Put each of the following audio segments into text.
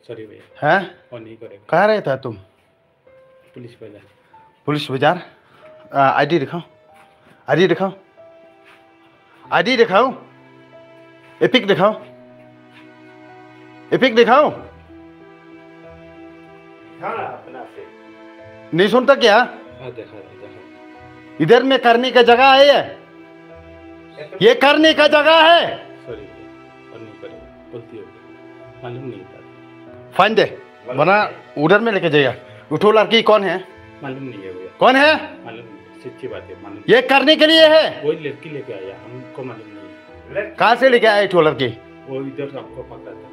Sorry भैया, हैं? और नहीं करेगा। कहाँ रहता है तुम? पुलिस बाजार। पुलिस बाजार। आईडी दिखाओ, आईडी दिखाओ, आईडी दिखाओ, एपिक दिखाओ, एपिक दिखाओ। नहीं सुनता क्या? देखा। इधर में करने का जगह है ये करने का जगह है। सॉरी भैया, और नहीं करेगा, गलती हो गई, मालूम नहीं था। फाइन दे बना, उधर में लेके जाइए। उठो, लड़की कौन है? मालूम नहीं है भैया, कौन है? मालूम नहीं, सच्ची बात है, मालूम। ये करने के लिए है। वही लड़की लेके आया, हमको मालूम नहीं है। कहाँ से लेके आए? लड़की वो इधर आपको पकड़ा था,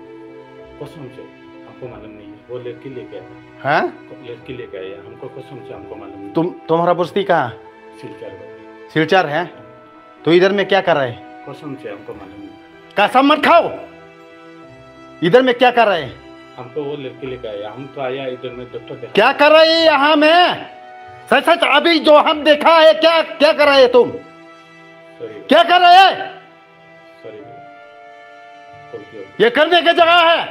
कसम से हमको मालूम नहीं है। वो लड़की लेके आया, हाँ? लड़की लेके आया, हमको कसम से हमको मालूम नहीं। तुम्हारा बस्ती कहाँ? सिलचर भैया, सिलचर है। तो इधर में क्या कर रहे हैं? कसम से हमको मालूम नहीं। कसम मत खाओ। इधर में क्या कर रहे हैं? हमको वो लड़की लेके आया, हम तो आया इधर में डॉक्टर देखा। क्या कर रहे हैं यहाँ में? सच सच अभी जो हम देखा है, क्या क्या कर रहे हैं तुम? सॉरी, क्या कर रहे हैं? सॉरी भैया, गलती हो गई। ये करने की जगह है।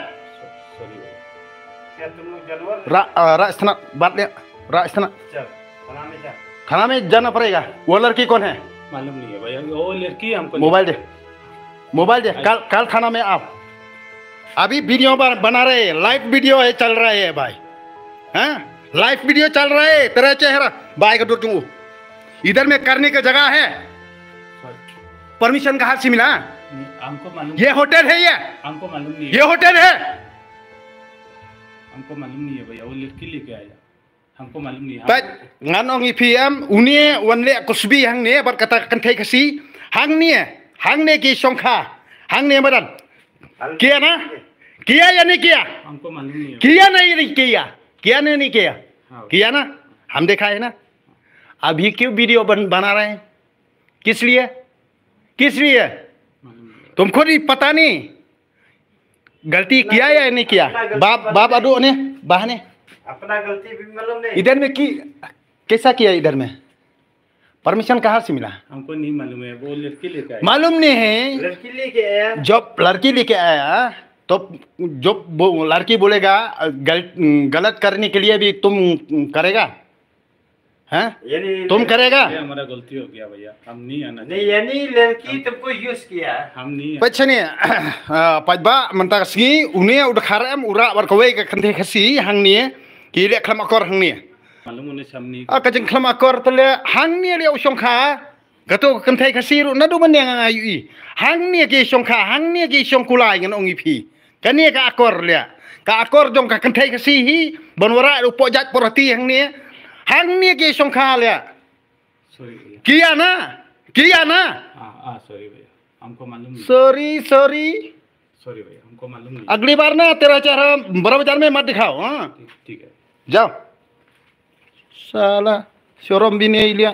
सॉरी भैया। क्या तुम लोग जानवर? राजस्थान बात ले, राजस्थान चल खाना में जा। खाना में जाना पड़ेगा। वो लड़की कौन है? मालूम नहीं है भैया, वो लड़की हमको। मोबाइल दे, मोबाइल दे। कल खाना में आप अभी वीडियो बना रहे हैं, लाइव वीडियो है, चल रहा है भाई। हैं? लाइव वीडियो चल रहा है। तेरा चेहरा बाय का दूर तुम। इधर में करने की जगह है। परमिशन कहाँ से मिला? हमको मालूम। ये होटल है ये? हमको मालूम नहीं है। ये होटल है? हमको मालूम नहीं है भैया, वो लड़की लेके आया, हमको मालूम नहीं है। Baik, ngan ong IPM unie wanle kusbi hang ne bar kata kantai kasi hang ne ki songkha hang ne badan किया ना? किया या नहीं किया? हमको मालूम नहीं है। किया नहीं किया? किया नहीं किया? हाँ। किया ना? हम देखा है ना। अभी क्यों वीडियो बना रहे हैं? किस लिए? किस लिए? तुमको नहीं पता नहीं गलती किया या नहीं किया? बाप अदो ने बहने अपना गलती भी मालूम नहीं। इधर में की कैसा किया? इधर में परमिशन कहाँ से मिला? हमको नहीं मालूम है, वो लड़की लेके आया। मालूम नहीं है। लड़की लेके आया। जब लड़की लेके आया तो जो लड़की बोलेगा गलत करने के लिए भी तुम करेगा? हैं? तुम करेगा? हमारा गलती हो गया भैया, हम नहीं आना नहीं, यानी लड़की तुमको यूज किया। हम नहीं। पछने पजबा मंता सगी उन्हें उड़खारम उरा बरकवे के खंथे खसी हंगनी की ले खलम अकर हंगनी मालूम उन्हें सामने कजन खलम अकर तले हंगनी ले उशंखा गतो खंथे खसी रु नदु बन्ने ngayu hangni ke songkha hangni ke songkulai ngan ongi phi kani ka akor le ka akor jong ka kanthai ka si hi bonwara ru pojat porati hangni ke songkha le sorry भैया। किया ना? हाँ sorry भैया, हमको मालूम नहीं। Sorry sorry भैया, हमको मालूम नहीं। अगली बार ना तेरा चेहरा बड़ा बाजार में मत दिखाओ। हाँ ठीक है, जाओ। साला शोरूम भी नहीं लिया।